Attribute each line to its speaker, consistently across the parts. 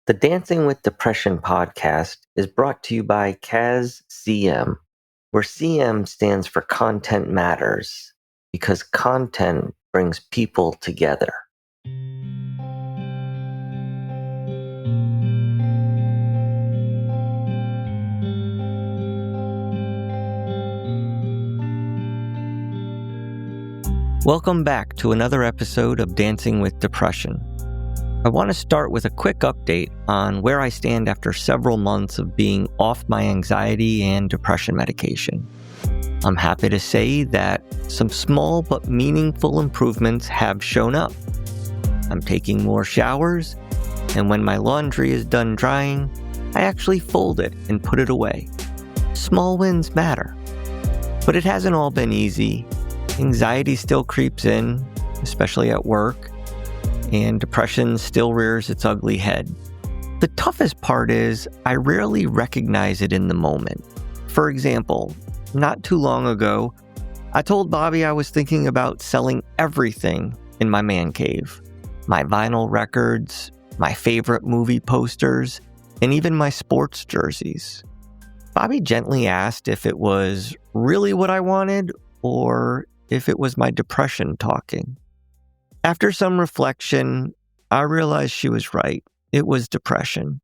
Speaker 1: The Dancing with Depression podcast is brought to you by Kaz CM, where CM stands for Content Matters, because content brings people together. Welcome back to another episode of Dancing with Depression. I want to start with a quick update on where I stand after several months of being off my anxiety and depression medication. I'm happy to say that some small but meaningful improvements have shown up. I'm taking more showers, and when my laundry is done drying, I actually fold it and put it away. Small wins matter. But it hasn't all been easy. Anxiety still creeps in, especially at work, and depression still rears its ugly head. The toughest part is I rarely recognize it in the moment. For example, not too long ago, I told Bobbie I was thinking about selling everything in my man cave. My vinyl records, my favorite movie posters, and even my sports jerseys. Bobbie gently asked if it was really what I wanted or if it was my depression talking. After some reflection, I realized she was right. It was depression.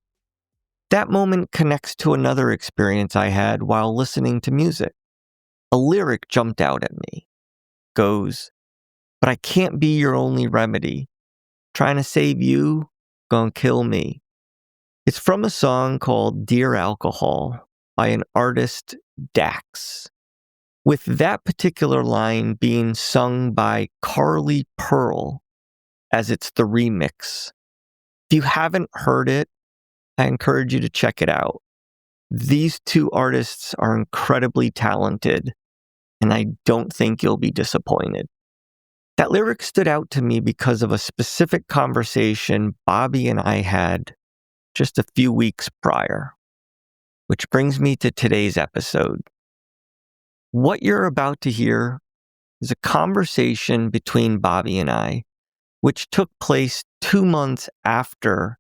Speaker 1: That moment connects to another experience I had while listening to music. A lyric jumped out at me. Goes, "But I can't be your only remedy. Trying to save you, gonna kill me." It's from a song called Dear Alcohol by an artist, Dax. With that particular line being sung by Carly Pearl, as it's the remix. If you haven't heard it, I encourage you to check it out. These two artists are incredibly talented, and I don't think you'll be disappointed. That lyric stood out to me because of a specific conversation Bobbie and I had just a few weeks prior, which brings me to today's episode. What you're about to hear is a conversation between Bobbie and I, which took place 2 months after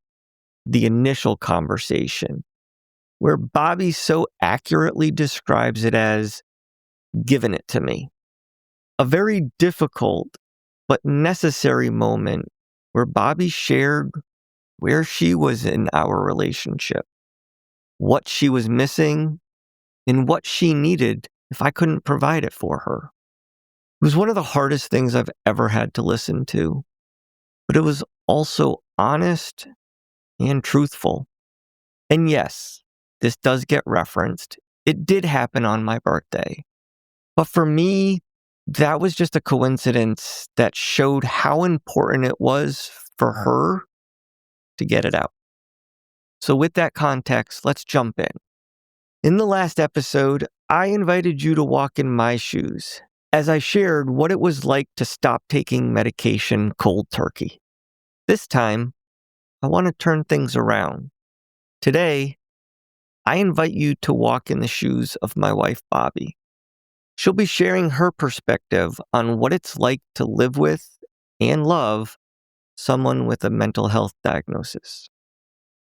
Speaker 1: the initial conversation, where Bobbie so accurately describes it as "giving it to me." A very difficult but necessary moment where Bobbie shared where she was in our relationship, what she was missing, and what she needed if I couldn't provide it for her. It was one of the hardest things I've ever had to listen to, but it was also honest and truthful. And yes, this does get referenced. It did happen on my birthday. But for me, that was just a coincidence that showed how important it was for her to get it out. So with that context, let's jump in. In the last episode, I invited you to walk in my shoes as I shared what it was like to stop taking medication cold turkey. This time, I want to turn things around. Today, I invite you to walk in the shoes of my wife, Bobbie. She'll be sharing her perspective on what it's like to live with and love someone with a mental health diagnosis.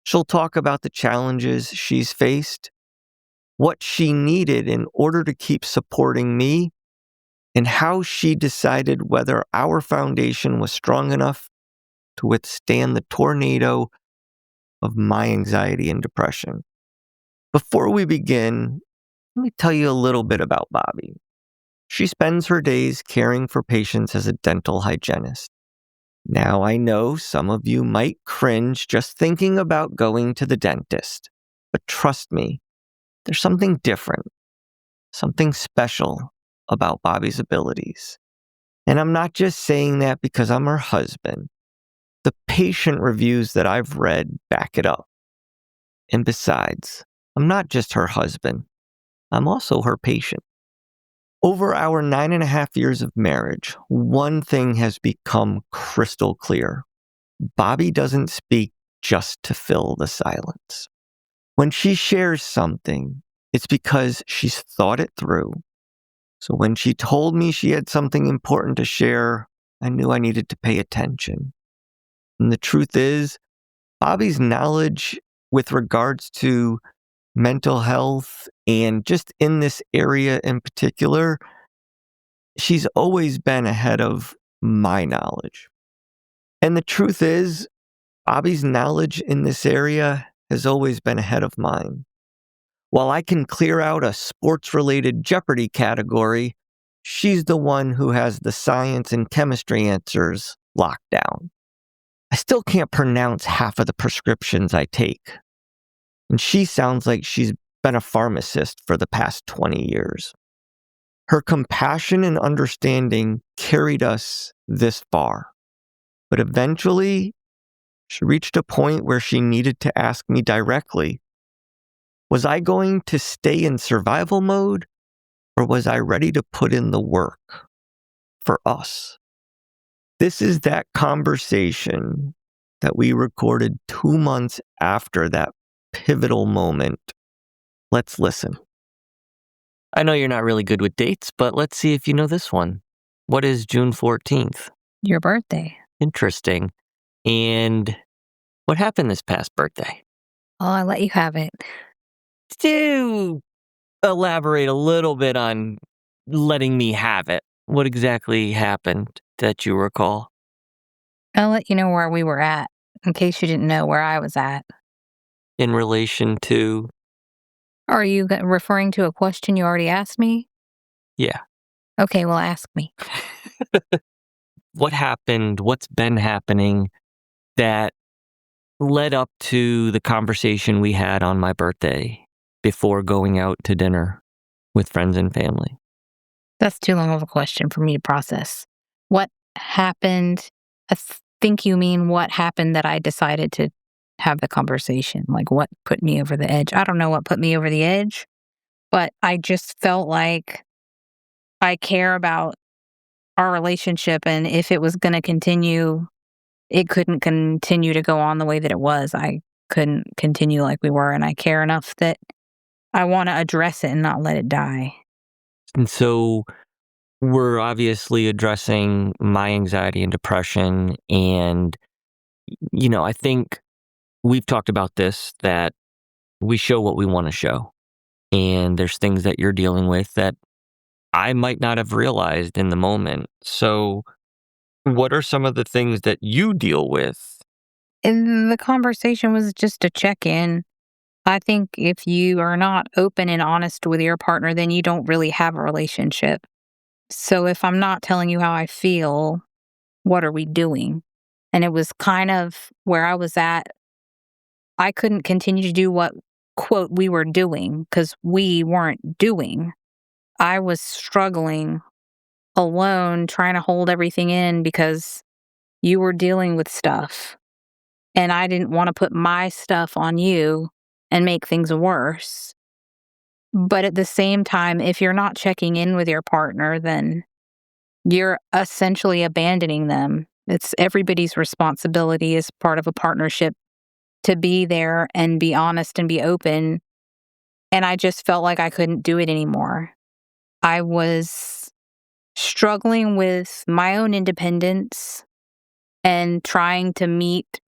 Speaker 1: She'll talk about the challenges she's faced, what she needed in order to keep supporting me, and how she decided whether our foundation was strong enough to withstand the tornado of my anxiety and depression. Before we begin, let me tell you a little bit about Bobbie. She spends her days caring for patients as a dental hygienist. Now, I know some of you might cringe just thinking about going to the dentist, but trust me, there's something different, something special about Bobbie's abilities. And I'm not just saying that because I'm her husband. The patient reviews that I've read back it up. And besides, I'm not just her husband. I'm also her patient. Over our 9.5 years of marriage, one thing has become crystal clear. Bobbie doesn't speak just to fill the silence. When she shares something, it's because she's thought it through. So when she told me she had something important to share, I knew I needed to pay attention. And the truth is, Bobbie's knowledge with regards to mental health and just in this area in particular, she's always been ahead of my knowledge. And the truth is, Bobbie's knowledge in this area has always been ahead of mine. While I can clear out a sports-related Jeopardy category, she's the one who has the science and chemistry answers locked down. I still can't pronounce half of the prescriptions I take. And she sounds like she's been a pharmacist for the past 20 years. Her compassion and understanding carried us this far. But eventually, she reached a point where she needed to ask me directly, was I going to stay in survival mode, or was I ready to put in the work for us? This is that conversation that we recorded 2 months after that pivotal moment. Let's listen. I know you're not really good with dates, but let's see if you know this one. What is June 14th?
Speaker 2: Your birthday.
Speaker 1: Interesting. And what happened this past birthday?
Speaker 2: Oh, I let you have it.
Speaker 1: Do elaborate a little bit on letting me have it. What exactly happened that you recall?
Speaker 2: I'll let you know where we were at, in case you didn't know where I was at.
Speaker 1: In relation to?
Speaker 2: Are you referring to a question you already asked me?
Speaker 1: Yeah.
Speaker 2: Okay, well, ask me.
Speaker 1: What happened? What's been happening that led up to the conversation we had on my birthday before going out to dinner with friends and family?
Speaker 2: That's too long of a question for me to process. What happened? I think you mean what happened that I decided to have the conversation. Like what put me over the edge? I don't know what put me over the edge, but I just felt like I care about our relationship, and if it was going to continue, it couldn't continue to go on the way that it was. I couldn't continue like we were, and I care enough that I want to address it and not let it die.
Speaker 1: And so we're obviously addressing my anxiety and depression. And, I think we've talked about this, that we show what we want to show. And there's things that you're dealing with that I might not have realized in the moment. So what are some of the things that you deal with?
Speaker 2: And the conversation was just a check-in. I think if you are not open and honest with your partner, then you don't really have a relationship. So if I'm not telling you how I feel, what are we doing? And it was kind of where I was at. I couldn't continue to do what, quote, we were doing, because we weren't doing. I was struggling alone, trying to hold everything in because you were dealing with stuff. And I didn't want to put my stuff on you and make things worse. But at the same time, if you're not checking in with your partner, then you're essentially abandoning them. It's everybody's responsibility as part of a partnership to be there and be honest and be open. And I just felt like I couldn't do it anymore. I was struggling with my own independence and trying to meet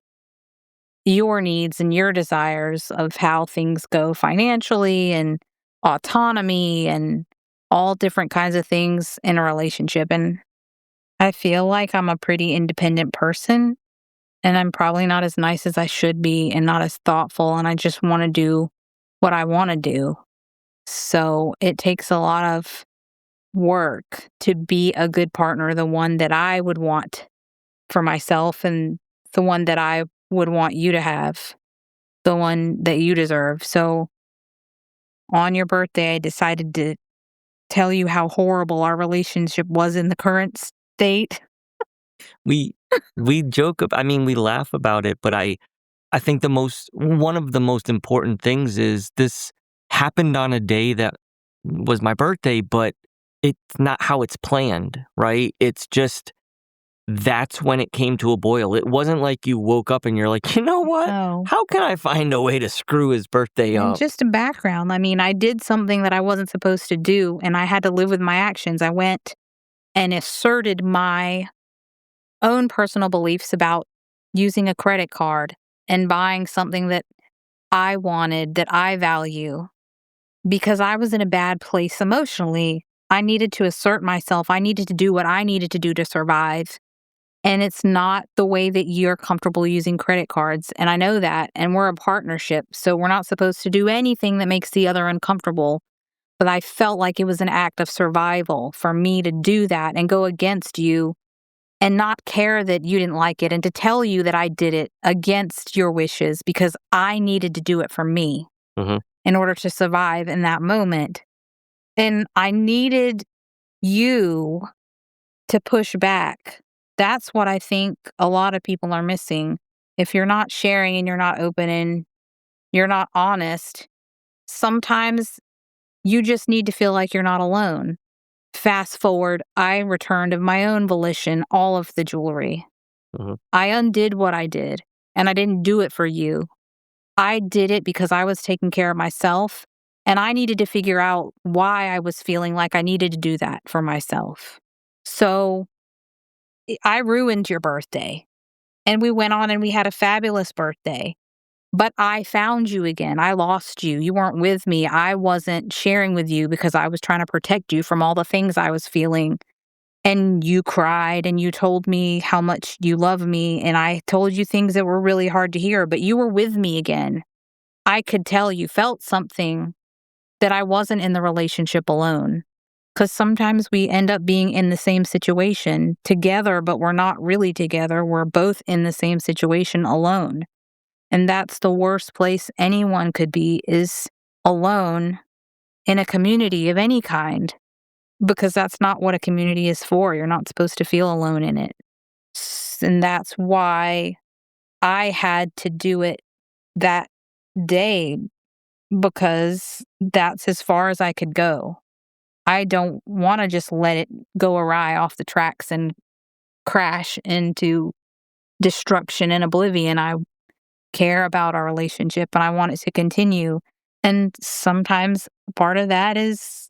Speaker 2: your needs and your desires of how things go financially and autonomy and all different kinds of things in a relationship. And I feel like I'm a pretty independent person, and I'm probably not as nice as I should be and not as thoughtful, and I just want to do what I want to do. So it takes a lot of work to be a good partner, the one that I would want for myself and the one that I would want you to have, the one that you deserve. So on your birthday, I decided to tell you how horrible our relationship was in the current state.
Speaker 1: We joke, we laugh about it, but I think one of the most important things is this happened on a day that was my birthday, but it's not how it's planned, right? It's just, that's when it came to a boil. It wasn't like you woke up and you're like, you know what?
Speaker 2: Oh.
Speaker 1: How can I find a way to screw his birthday
Speaker 2: And
Speaker 1: up?
Speaker 2: just a background. I did something that I wasn't supposed to do, and I had to live with my actions. I went and asserted my own personal beliefs about using a credit card and buying something that I wanted, that I value, because I was in a bad place emotionally. I needed to assert myself. I needed to do what I needed to do to survive. And it's not the way that you're comfortable using credit cards. And I know that. And we're a partnership. So we're not supposed to do anything that makes the other uncomfortable. But I felt like it was an act of survival for me to do that and go against you and not care that you didn't like it, and to tell you that I did it against your wishes because I needed to do it for me in order to survive in that moment. And I needed you to push back. That's what I think a lot of people are missing. If you're not sharing and you're not open and you're not honest, sometimes you just need to feel like you're not alone. Fast forward, I returned of my own volition all of the jewelry. I undid what I did, and I didn't do it for you. I did it because I was taking care of myself, and I needed to figure out why I was feeling like I needed to do that for myself. So I ruined your birthday, and we went on and we had a fabulous birthday. But I found you again. I lost you. You weren't with me. I wasn't sharing with you because I was trying to protect you from all the things I was feeling. And you cried and you told me how much you love me. And I told you things that were really hard to hear, but you were with me again. I could tell you felt something, that I wasn't in the relationship alone. Because sometimes we end up being in the same situation together, but we're not really together. We're both in the same situation alone. And that's the worst place anyone could be, is alone in a community of any kind, because that's not what a community is for. You're not supposed to feel alone in it. And that's why I had to do it that day, because that's as far as I could go. I don't want to just let it go awry off the tracks and crash into destruction and oblivion. I care about our relationship and I want it to continue. And sometimes part of that is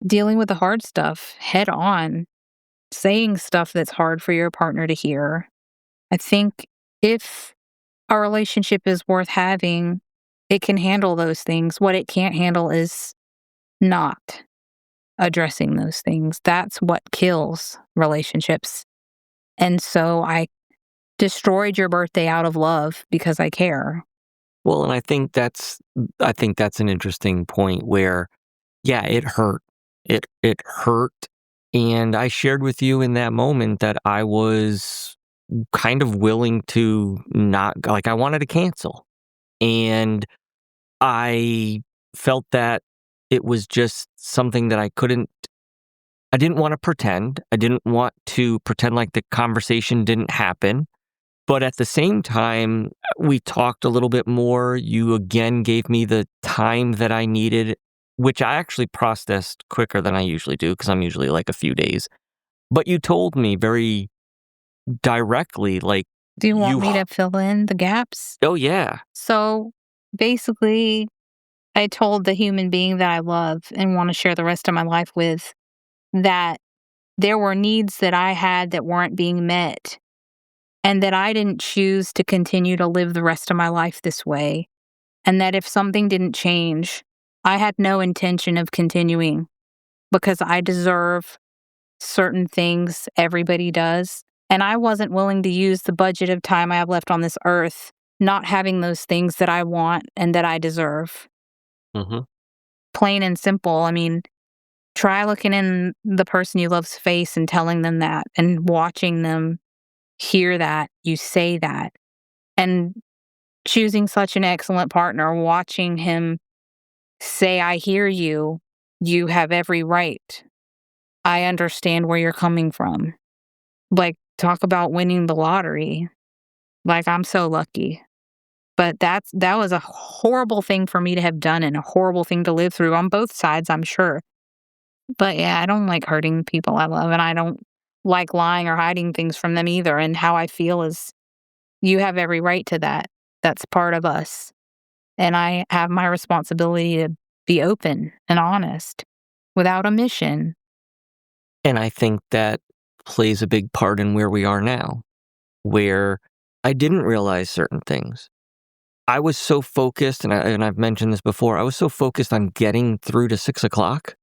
Speaker 2: dealing with the hard stuff head on, saying stuff that's hard for your partner to hear. I think if a relationship is worth having, it can handle those things. What it can't handle is not addressing those things. That's what kills relationships. And so I destroyed your birthday out of love because I care.
Speaker 1: Well, and I think that's an interesting point where, yeah, it hurt. It hurt. And I shared with you in that moment that I was kind of willing to not, like, I wanted to cancel. And I felt that it was just something that I didn't want to pretend. I didn't want to pretend like the conversation didn't happen. But at the same time, we talked a little bit more. You again gave me the time that I needed, which I actually processed quicker than I usually do, because I'm usually like a few days. But you told me very directly, like,
Speaker 2: Do you want me to fill in the gaps?
Speaker 1: oh, yeah.
Speaker 2: So basically, I told the human being that I love and want to share the rest of my life with that there were needs that I had that weren't being met, and that I didn't choose to continue to live the rest of my life this way. And that if something didn't change, I had no intention of continuing, because I deserve certain things. Everybody does. And I wasn't willing to use the budget of time I have left on this earth not having those things that I want and that I deserve. Plain and simple. I mean, try looking in the person you love's face and telling them that, and watching them hear that you say that, and choosing such an excellent partner, watching him say, I hear you. You have every right. I understand where you're coming from. Like, talk about winning the lottery. Like, I'm so lucky. But that was a horrible thing for me to have done, and a horrible thing to live through on both sides, I'm sure. But yeah, I don't like hurting people I love, and I don't like lying or hiding things from them either. And how I feel is, you have every right to that. That's part of us. And I have my responsibility to be open and honest without omission.
Speaker 1: And I think that plays a big part in where we are now, where I didn't realize certain things. I was so focused, and I've mentioned this before, I was so focused on getting through to 6 o'clock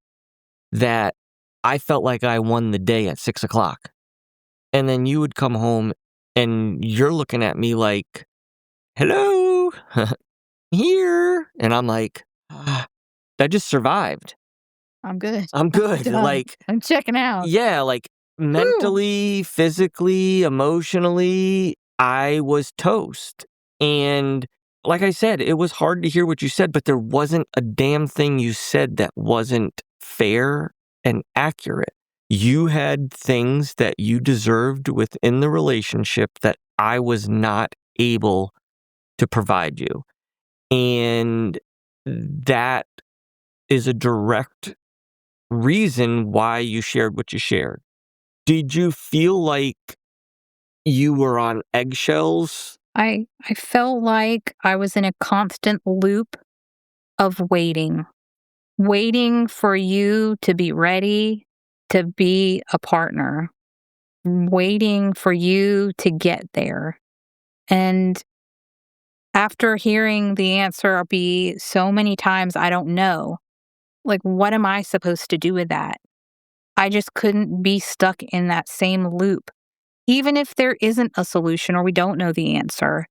Speaker 1: that I felt like I won the day at 6 o'clock. And then you would come home and you're looking at me like, hello, here. And I'm like, I just survived.
Speaker 2: I'm good.
Speaker 1: I'm good.
Speaker 2: Done.
Speaker 1: Like,
Speaker 2: I'm checking out.
Speaker 1: yeah, like mentally, physically, emotionally, I was toast. And like I said, it was hard to hear what you said, but there wasn't a damn thing you said that wasn't fair and accurate. You had things that you deserved within the relationship that I was not able to provide you. And that is a direct reason why you shared what you shared. Did you feel like you were on eggshells?
Speaker 2: I felt like I was in a constant loop of waiting for you to be ready to be a partner, waiting for you to get there. And after hearing the answer be so many times, I don't know, like, what am I supposed to do with that? I just couldn't be stuck in that same loop. Even if there isn't a solution or we don't know the answer,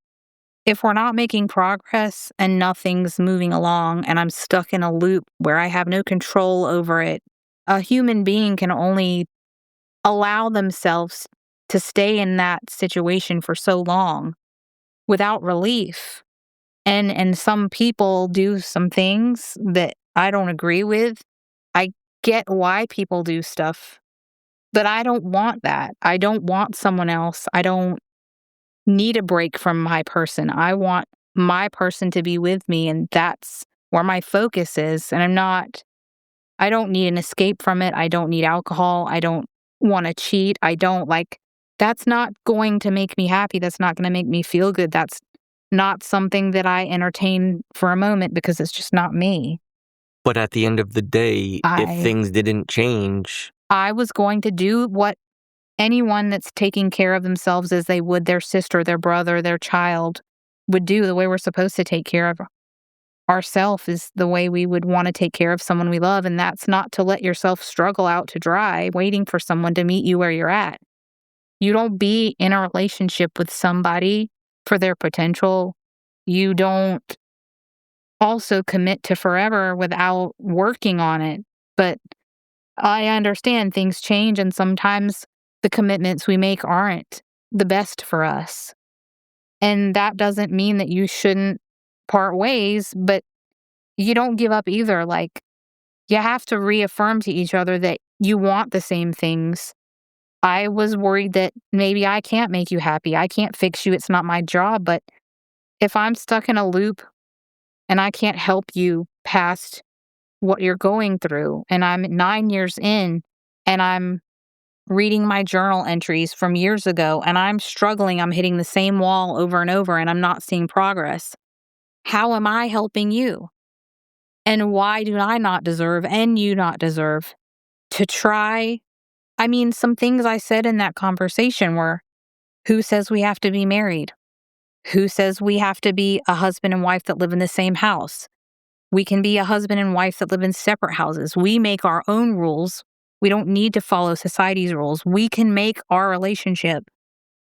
Speaker 2: if we're not making progress and nothing's moving along and I'm stuck in a loop where I have no control over it, a human being can only allow themselves to stay in that situation for so long without relief. And some people do some things that I don't agree with. I get why people do stuff, but I don't want that. I don't want someone else. I don't need a break from my person. I want my person to be with me, and that's where my focus is. And I don't need an escape from it. I don't need alcohol. I don't want to cheat. That's not going to make me happy. That's not going to make me feel good. That's not something that I entertain for a moment because it's just not me.
Speaker 1: But at the end of the day, if things didn't change,
Speaker 2: I was going to do what anyone that's taking care of themselves as they would their sister, their brother, their child would do. The way we're supposed to take care of ourselves is the way we would want to take care of someone we love. And that's not to let yourself struggle out to dry, waiting for someone to meet you where you're at. You don't be in a relationship with somebody for their potential. You don't also commit to forever without working on it. But I understand things change, and sometimes the commitments we make aren't the best for us. And that doesn't mean that you shouldn't part ways, but you don't give up either. Like, you have to reaffirm to each other that you want the same things. I was worried that maybe I can't make you happy. I can't fix you. It's not my job. But if I'm stuck in a loop and I can't help you past what you're going through, and I'm 9 years in and I'm reading my journal entries from years ago and I'm struggling, I'm hitting the same wall over and over and I'm not seeing progress, how am I helping you? And why do I not deserve, and you not deserve, to try? I mean, some things I said in that conversation were, who says we have to be married? Who says we have to be a husband and wife that live in the same house? We can be a husband and wife that live in separate houses. We make our own rules. We don't need to follow society's rules. We can make our relationship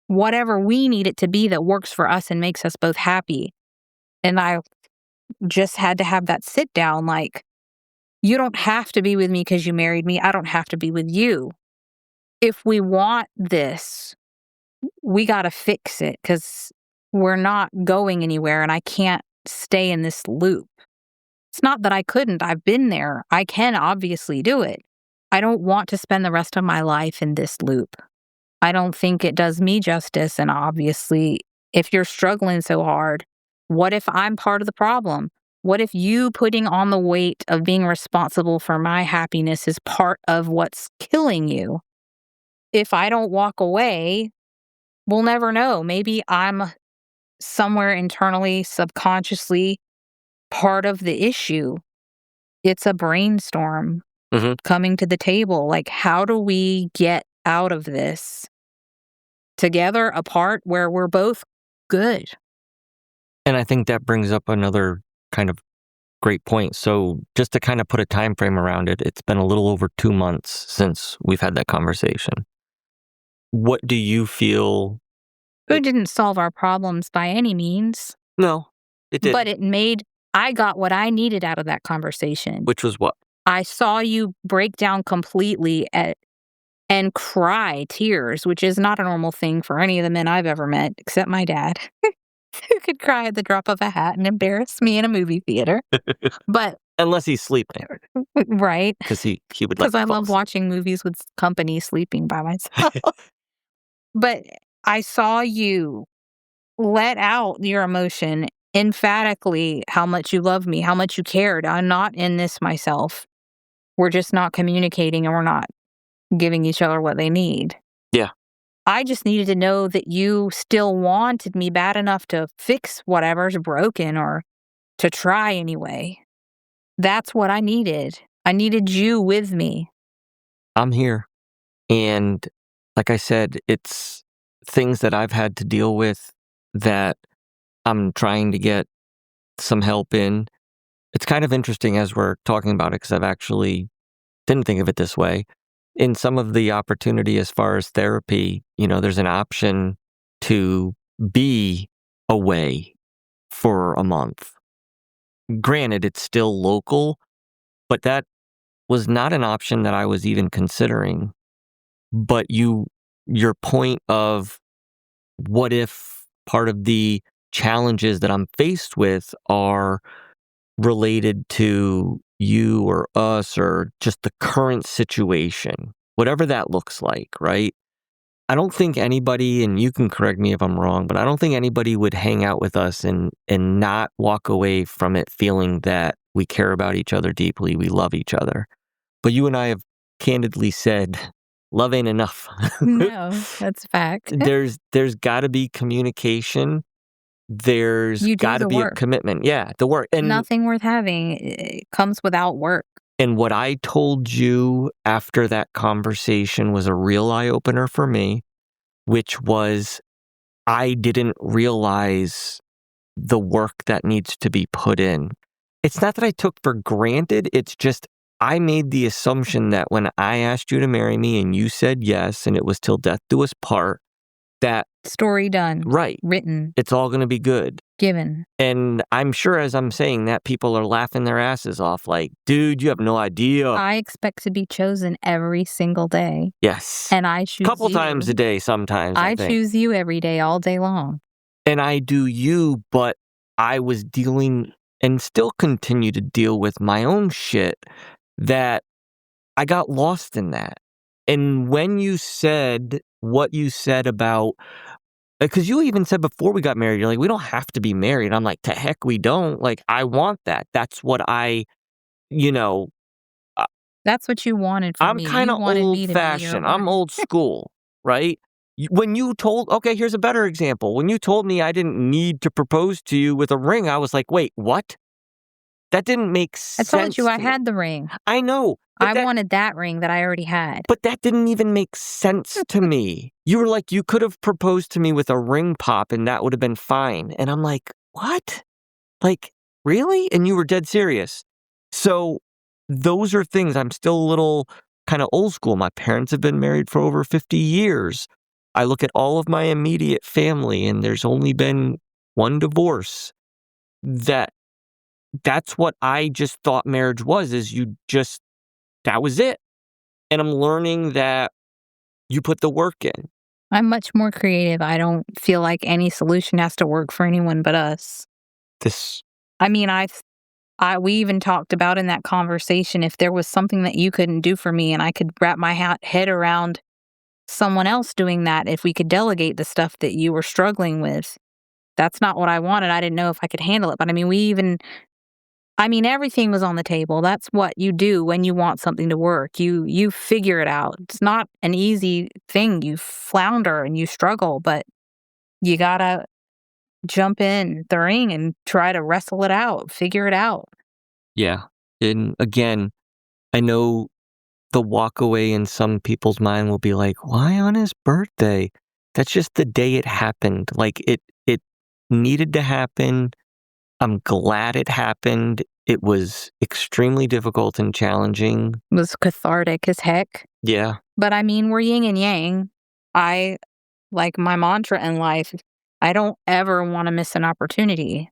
Speaker 2: whatever we need it to be that works for us and makes us both happy. And I just had to have that sit down, like, you don't have to be with me because you married me. I don't have to be with you. If we want this, we got to fix it because we're not going anywhere and I can't stay in this loop. It's not that I couldn't. I've been there. I can obviously do it. I don't want to spend the rest of my life in this loop. I don't think it does me justice. And obviously, if you're struggling so hard, what if I'm part of the problem? What if you putting on the weight of being responsible for my happiness is part of what's killing you? If I don't walk away, we'll never know. Maybe I'm somewhere internally, subconsciously part of the issue. It's a brainstorm coming to the table. Like, how do we get out of this together, apart, where we're both good.
Speaker 1: And I think that brings up another kind of great point. So just to kind of put a time frame around it, it's been a little over 2 months since we've had that conversation. What do you feel?
Speaker 2: It didn't solve our problems by any means,
Speaker 1: No, it didn't.
Speaker 2: but I got what I needed out of that conversation.
Speaker 1: Which was what?
Speaker 2: I saw you break down completely and cry tears, which is not a normal thing for any of the men I've ever met, except my dad, who could cry at the drop of a hat and embarrass me in a movie theater. But
Speaker 1: Unless he's sleeping.
Speaker 2: right.
Speaker 1: Because he would
Speaker 2: Because I love watching movies with company sleeping by myself. But I saw you let out your emotion emphatically, how much you love me, how much you cared. I'm not in this myself. We're just not communicating and we're not giving each other what they need.
Speaker 1: Yeah.
Speaker 2: I just needed to know that you still wanted me bad enough to fix whatever's broken or to try anyway. That's what I needed. I needed you with me.
Speaker 1: I'm here. And like I said, it's things that I've had to deal with that I'm trying to get some help in. It's kind of interesting as we're talking about it because I've actually didn't think of it this way. In some of the opportunity as far as therapy, there's an option to be away for a month. Granted, it's still local, but that was not an option that I was even considering. But your point of what if part of the challenges that I'm faced with are related to you or us or just the current situation, whatever that looks like, right? I don't think anybody, and you can correct me if I'm wrong, but I don't think anybody would hang out with us and not walk away from it feeling that we care about each other deeply, we love each other. But you and I have candidly said, love ain't enough.
Speaker 2: No, that's a fact.
Speaker 1: There's got to be communication. There's got to be a commitment. Yeah, the work. And
Speaker 2: nothing worth having comes without work.
Speaker 1: And what I told you after that conversation was a real eye-opener for me, which was I didn't realize the work that needs to be put in. It's not that I took for granted, it's just I made the assumption that when I asked you to marry me and you said yes, and it was till death do us part, that
Speaker 2: story done.
Speaker 1: Right.
Speaker 2: Written.
Speaker 1: It's all going to be good.
Speaker 2: Given.
Speaker 1: And I'm sure as I'm saying that, people are laughing their asses off like, dude, you have no idea.
Speaker 2: I expect to be chosen every single day.
Speaker 1: Yes.
Speaker 2: And I choose
Speaker 1: Couple times a day sometimes, I think.
Speaker 2: choose you every day, all day long.
Speaker 1: And I do you, but I was dealing and still continue to deal with my own shit that I got lost in that. And when you said what you said about, because you even said before we got married, you're like, we don't have to be married. I'm like, to heck, we don't. Like, I want that. That's what
Speaker 2: that's what you wanted from me.
Speaker 1: I'm kind of old-fashioned. I'm old school, right? When you told, okay, here's a better example. When you told me I didn't need to propose to you with a ring, I was like, wait, what? That didn't make sense.
Speaker 2: I told you I had the ring.
Speaker 1: I know.
Speaker 2: I wanted that ring that I already had.
Speaker 1: But that didn't even make sense to me. You were like, you could have proposed to me with a ring pop and that would have been fine. And I'm like, what? Like, really? And you were dead serious. So those are things. I'm still a little kind of old school. My parents have been married for over 50 years. I look at all of my immediate family and there's only been one divorce. That's what I just thought marriage was, is that was it. And I'm learning that you put the work in.
Speaker 2: I'm much more creative. I don't feel like any solution has to work for anyone but us. We even talked about in that conversation, if there was something that you couldn't do for me and I could wrap my head around someone else doing that, if we could delegate the stuff that you were struggling with. That's not what I wanted. I didn't know if I could handle it. But everything was on the table. That's what you do when you want something to work. You figure it out. It's not an easy thing. You flounder and you struggle, but you gotta jump in the ring and try to wrestle it out, figure it out.
Speaker 1: Yeah. And again, I know the walk away in some people's mind will be like, why on his birthday? That's just the day it happened. Like it needed to happen. I'm glad it happened. It was extremely difficult and challenging.
Speaker 2: It was cathartic as heck.
Speaker 1: Yeah.
Speaker 2: But I mean, we're yin and yang. I, like my mantra in life, I don't ever want to miss an opportunity.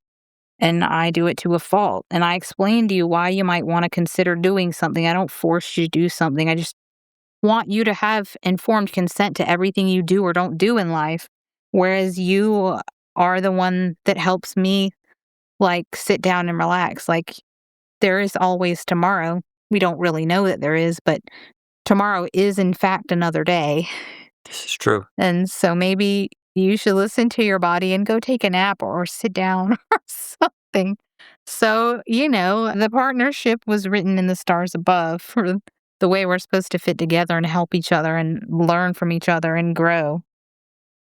Speaker 2: And I do it to a fault. And I explain to you why you might want to consider doing something. I don't force you to do something. I just want you to have informed consent to everything you do or don't do in life. Whereas you are the one that helps me, like, sit down and relax. Like, there is always tomorrow. We don't really know that there is, but tomorrow is, in fact, another day.
Speaker 1: This is true.
Speaker 2: And so maybe you should listen to your body and go take a nap or sit down or something. So, the partnership was written in the stars above for the way we're supposed to fit together and help each other and learn from each other and grow.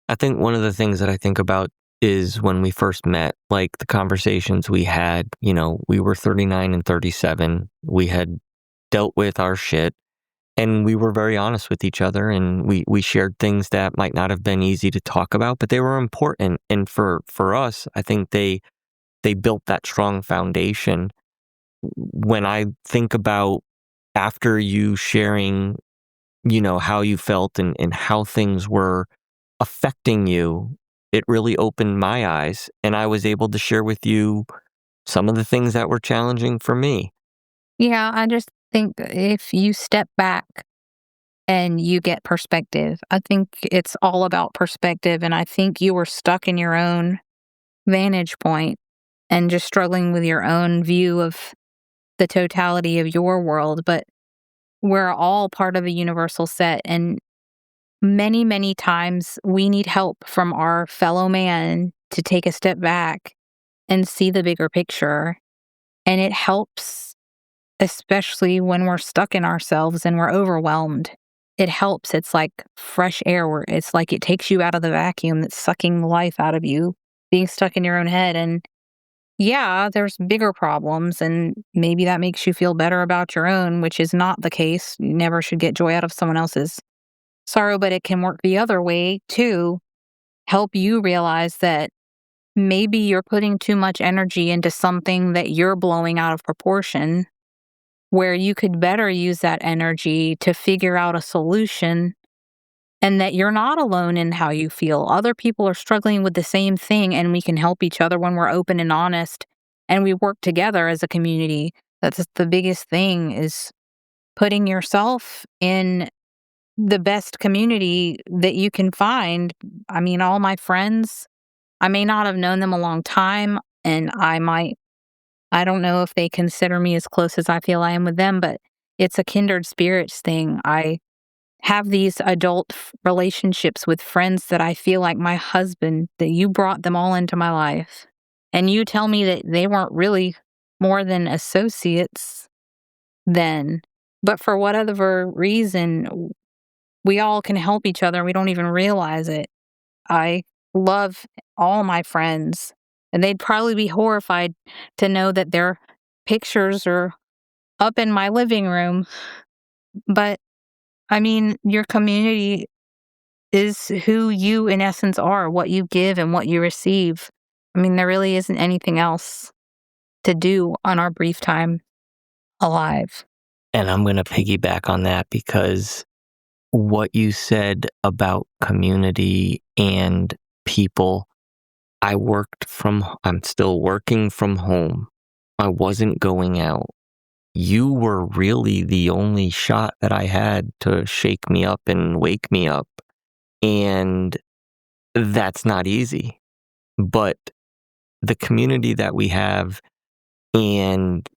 Speaker 1: I think one of the things that I think about is when we first met, like the conversations we had, we were 39 and 37. We had dealt with our shit and we were very honest with each other, and we shared things that might not have been easy to talk about, but they were important. And for us, I think they built that strong foundation. When I think about after you sharing, how you felt and how things were affecting you, it really opened my eyes, and I was able to share with you some of the things that were challenging for me.
Speaker 2: Yeah, I just think if you step back and you get perspective, I think it's all about perspective. And I think you were stuck in your own vantage point and just struggling with your own view of the totality of your world. But we're all part of a universal set. And many, many times we need help from our fellow man to take a step back and see the bigger picture. And it helps, especially when we're stuck in ourselves and we're overwhelmed. It helps. It's like fresh air. It's like it takes you out of the vacuum that's sucking the life out of you, being stuck in your own head. And yeah, there's bigger problems, and maybe that makes you feel better about your own, which is not the case. You never should get joy out of someone else's sorrow, but it can work the other way to help you realize that maybe you're putting too much energy into something that you're blowing out of proportion, where you could better use that energy to figure out a solution, and that you're not alone in how you feel. Other people are struggling with the same thing, and we can help each other when we're open and honest, and we work together as a community. That's the biggest thing, is putting yourself in the best community that you can find. I mean, all my friends, I may not have known them a long time, and I don't know if they consider me as close as I feel I am with them, but it's a kindred spirits thing. I have these adult relationships with friends that I feel like my husband, that you brought them all into my life. And you tell me that they weren't really more than associates then. But for whatever reason, we all can help each other. We don't even realize it. I love all my friends, and they'd probably be horrified to know that their pictures are up in my living room. But I mean, your community is who you in essence are, what you give and what you receive. I mean, there really isn't anything else to do on our brief time alive.
Speaker 1: And I'm going to piggyback on that, because what you said about community and people, I'm still working from home. I wasn't going out. You were really the only shot that I had to shake me up and wake me up. And that's not easy. But the community that we have, and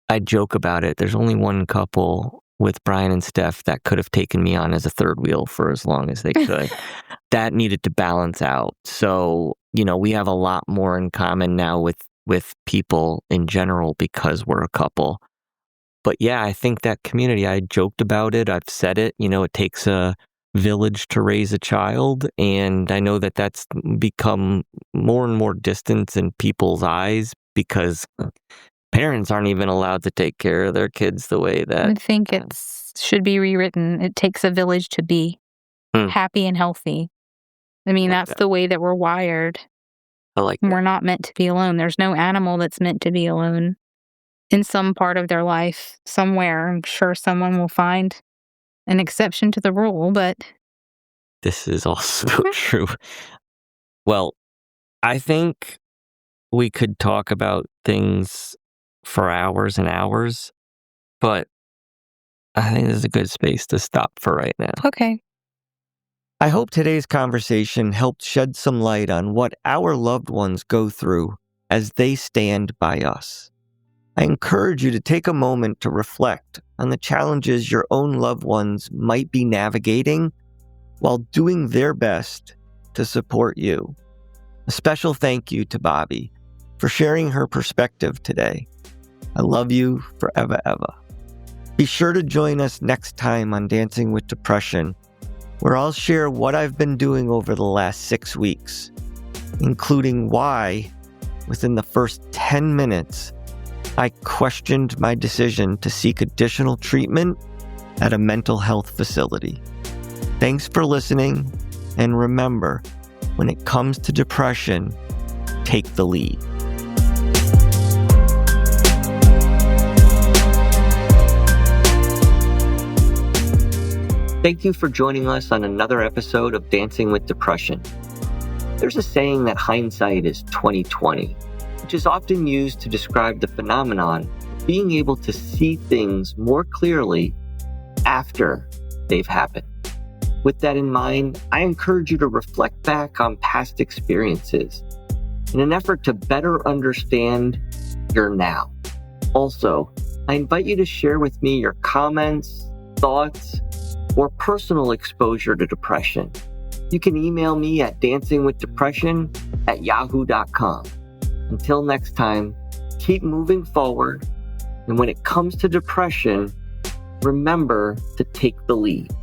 Speaker 1: I joke about it, there's only one couple with Brian and Steph that could have taken me on as a third wheel for as long as they could. That needed to balance out. So, we have a lot more in common now with people in general because we're a couple. But yeah, I think that community, I joked about it. I've said it, it takes a village to raise a child. And I know that that's become more and more distant in people's eyes, because parents aren't even allowed to take care of their kids the way that...
Speaker 2: I think it should be rewritten. It takes a village to be happy and healthy. I mean, that's the way that we're wired.
Speaker 1: I like that.
Speaker 2: We're not meant to be alone. There's no animal that's meant to be alone in some part of their life somewhere. I'm sure someone will find an exception to the rule, but
Speaker 1: This is also true. Well, I think we could talk about things for hours and hours, but I think this is a good space to stop for right now.
Speaker 2: okay.
Speaker 1: I hope today's conversation helped shed some light on what our loved ones go through as they stand by us. I encourage you to take a moment to reflect on the challenges your own loved ones might be navigating while doing their best to support you. A special thank you to Bobbie for sharing her perspective today. I love you forever, ever. Be sure to join us next time on Dancing with Depression, where I'll share what I've been doing over the last 6 weeks, including why, within the first 10 minutes, I questioned my decision to seek additional treatment at a mental health facility. Thanks for listening, and remember, when it comes to depression, take the lead. Thank you for joining us on another episode of Dancing with Depression. There's a saying that hindsight is 20/20, which is often used to describe the phenomenon of being able to see things more clearly after they've happened. With that in mind, I encourage you to reflect back on past experiences in an effort to better understand your now. Also, I invite you to share with me your comments, thoughts, or personal exposure to depression. You can email me at dancingwithdepression@yahoo.com. Until next time, keep moving forward, and when it comes to depression, remember to take the lead.